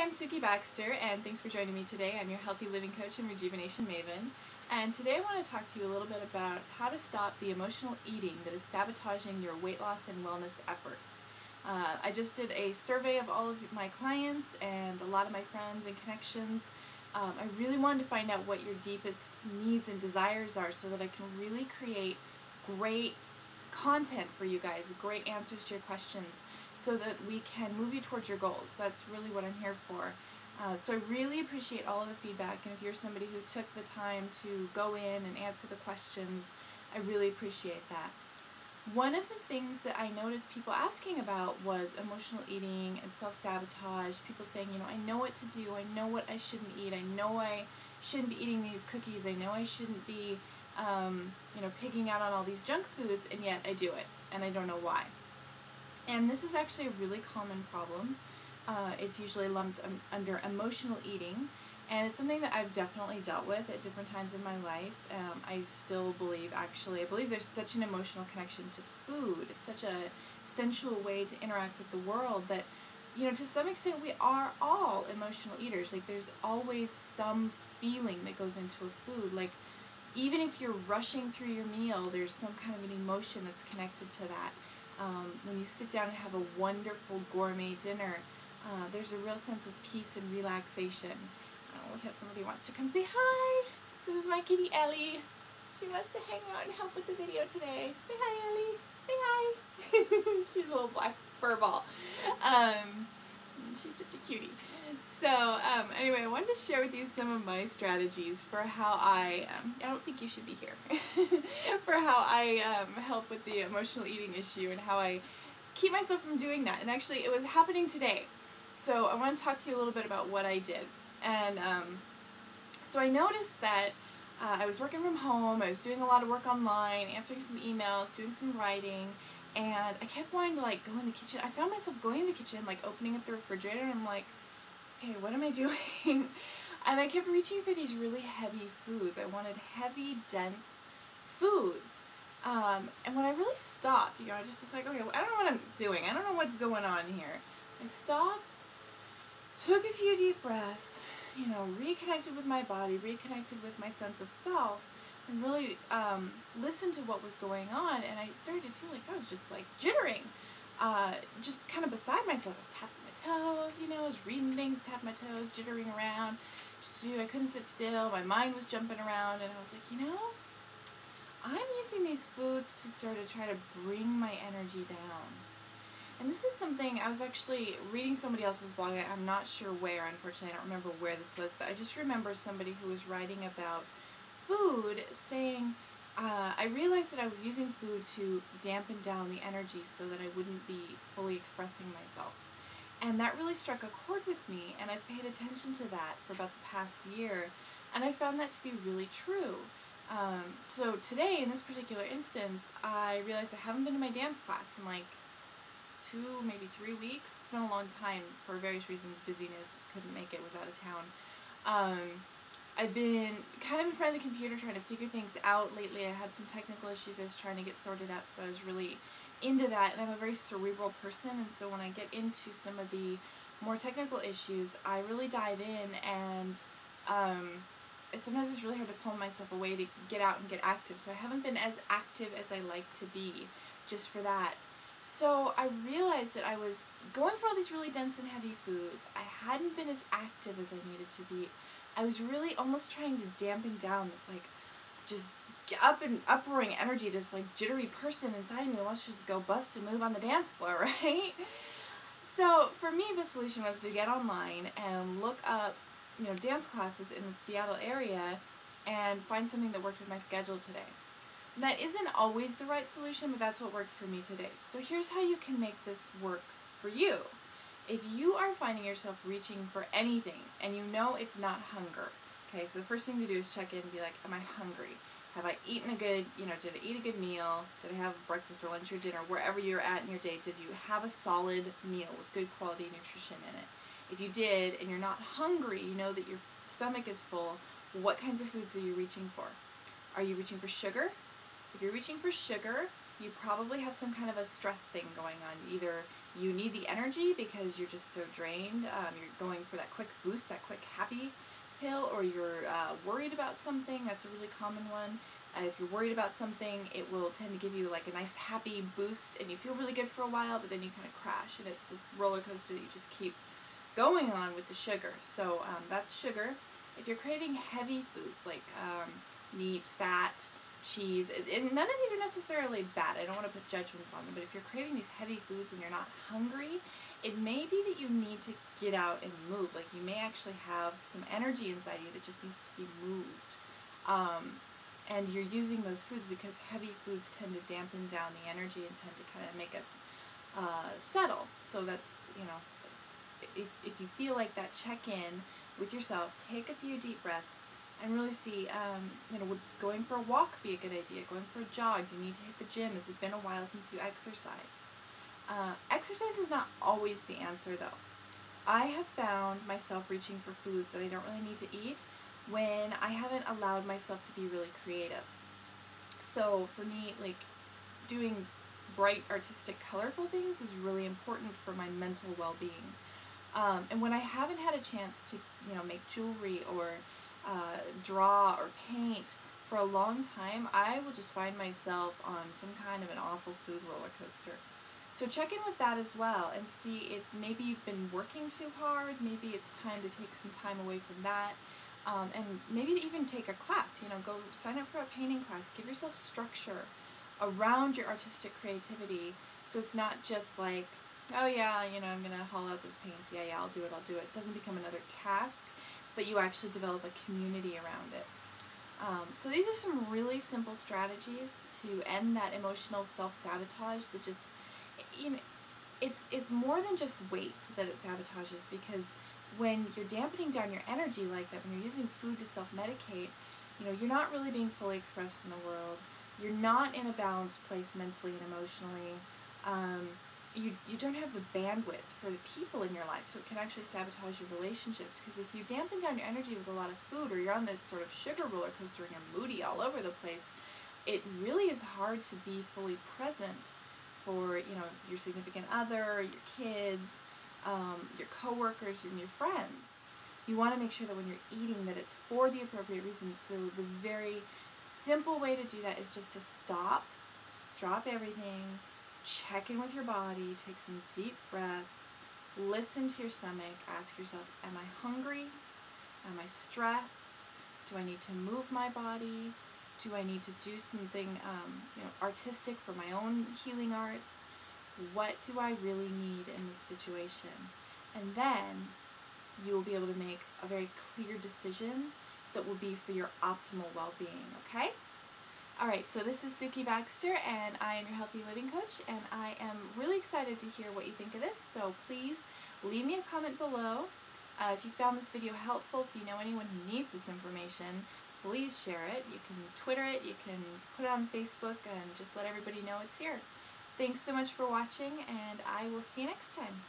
I'm Suki Baxter, and thanks for joining me today. I'm your healthy living coach and rejuvenation maven, and today I want to talk to you a little bit about how to stop the emotional eating that is sabotaging your weight loss and wellness efforts. I just did a survey of all of my clients and a lot of my friends and connections. I really wanted to find out what your deepest needs and desires are so that I can really create great content for you guys, great answers to your questions, so that we can move you towards your goals. That's really what I'm here for. So I really appreciate all of the feedback, and if you're somebody who took the time to go in and answer the questions, I really appreciate that. One of the things that I noticed people asking about was emotional eating and self-sabotage. People saying, I know what to do, I know what I shouldn't eat, I know I shouldn't be eating these cookies, I know I shouldn't be pigging out on all these junk foods, and yet I do it, and I don't know why. And this is actually a really common problem. It's usually lumped under emotional eating, and it's something that I've definitely dealt with at different times in my life. I still believe, I believe there's such an emotional connection to food. It's such a sensual way to interact with the world that, to some extent we are all emotional eaters. Like, there's always some feeling that goes into a food. Like, even if you're rushing through your meal, there's some kind of an emotion that's connected to that. When you sit down and have a wonderful gourmet dinner, there's a real sense of peace and relaxation. We have somebody who wants to come say hi. This is my kitty Ellie. She wants to hang out and help with the video today. Say hi, Ellie. Say hi. She's a little black fur ball. She's such a cutie. So anyway, I wanted to share with you some of my strategies for how I don't think you should be here, for how I help with the emotional eating issue and how I keep myself from doing that. And actually, it was happening today. So I want to talk to you a little bit about what I did. And so I noticed that I was working from home, I was doing a lot of work online, answering some emails, doing some writing, and I kept wanting to go in the kitchen. I found myself going in the kitchen, opening up the refrigerator, and I'm like, okay, what am I doing? And I kept reaching for these really heavy foods. I wanted heavy, dense foods. And when I really stopped, I just was like, okay, I don't know what I'm doing. I don't know what's going on here. I stopped, took a few deep breaths, reconnected with my body, reconnected with my sense of self, and really listened to what was going on. And I started to feel like I was just jittering, just kind of beside myself. I was tapping my toes, I was reading things, tapping my toes, jittering around. I couldn't sit still. My mind was jumping around, and I was like, I'm using these foods to sort of try to bring my energy down. And this is something, I was actually reading somebody else's blog. I'm not sure where, unfortunately. I don't remember where this was, but I just remember somebody who was writing about food saying, I realized that I was using food to dampen down the energy so that I wouldn't be fully expressing myself. And that really struck a chord with me, and I've paid attention to that for about the past year, and I found that to be really true. So today, in this particular instance, I realized I haven't been to my dance class in 2, maybe 3 weeks. It's been a long time for various reasons. Busyness, couldn't make it, was out of town. I've been kind of in front of the computer trying to figure things out lately. I had some technical issues I was trying to get sorted out, so I was really into that. And I'm a very cerebral person, and so when I get into some of the more technical issues, I really dive in, and sometimes it's really hard to pull myself away to get out and get active. So I haven't been as active as I like to be, just for that. So I realized that I was going for all these really dense and heavy foods. I hadn't been as active as I needed to be. I was really almost trying to dampen down this just uproaring energy, this jittery person inside me that wants to just go bust and move on the dance floor, right? So for me, the solution was to get online and look up dance classes in the Seattle area and find something that worked with my schedule today. That isn't always the right solution, but that's what worked for me today. So here's how you can make this work for you. If you are finding yourself reaching for anything and it's not hunger, okay, so the first thing to do is check in and be like, am I hungry? Have I eaten a good, did I eat a good meal? Did I have breakfast or lunch or dinner? Wherever you're at in your day, did you have a solid meal with good quality nutrition in it? If you did and you're not hungry, that your stomach is full, what kinds of foods are you reaching for? Are you reaching for sugar? If you're reaching for sugar, you probably have some kind of a stress thing going on. Either you need the energy because you're just so drained, you're going for that quick boost, that quick happy pill, or you're worried about something. That's a really common one. If you're worried about something, it will tend to give you like a nice happy boost and you feel really good for a while, but then you kind of crash, and it's this roller coaster that you just keep going on with the sugar. So that's sugar. If you're craving heavy foods like meat, fat, cheese, and none of these are necessarily bad, I don't want to put judgments on them, but if you're craving these heavy foods and you're not hungry, it may be that you need to get out and move. Like you may actually have some energy inside you that just needs to be moved. And you're using those foods because heavy foods tend to dampen down the energy and tend to kind of make us settle. So that's, you know, if you feel like that, check in with yourself, take a few deep breaths, and really see, you know, would going for a walk be a good idea? Going for a jog? Do you need to hit the gym? Has it been a while since you exercised? Exercise is not always the answer, though. I have found myself reaching for foods that I don't really need to eat when I haven't allowed myself to be really creative. So for me, like, doing bright, artistic, colorful things is really important for my mental well-being. And when I haven't had a chance to, you know, make jewelry or draw or paint for a long time, I will just find myself on some kind of an awful food roller coaster. So check in with that as well and see if maybe you've been working too hard, maybe it's time to take some time away from that, and maybe to even take a class, you know, go sign up for a painting class, give yourself structure around your artistic creativity, so it's not just like, oh yeah, you know, I'm going to haul out this paint, so yeah, I'll do it. It doesn't become another task, but you actually develop a community around it. So these are some really simple strategies to end that emotional self-sabotage that just, you know, it's more than just weight that it sabotages, because when you're dampening down your energy like that, when you're using food to self-medicate, you know, you're not really being fully expressed in the world. You're not in a balanced place mentally and emotionally. You don't have the bandwidth for the people in your life, so it can actually sabotage your relationships, because if you dampen down your energy with a lot of food, or you're on this sort of sugar roller coaster and you're moody all over the place, it really is hard to be fully present for, you know, your significant other, your kids, your coworkers, and your friends. You want to make sure that when you're eating that it's for the appropriate reasons. So the very simple way to do that is just to stop, drop everything, check in with your body, take some deep breaths, listen to your stomach, ask yourself, am I hungry? Am I stressed? Do I need to move my body? Do I need to do something you know, artistic for my own healing arts? What do I really need in this situation? And then you will be able to make a very clear decision that will be for your optimal well-being, okay? Alright, so this is Suki Baxter, and I am your Healthy Living Coach, and I am really excited to hear what you think of this, so please leave me a comment below. If you found this video helpful, if you know anyone who needs this information, please share it. You can Twitter it, you can put it on Facebook, and just let everybody know it's here. Thanks so much for watching, and I will see you next time.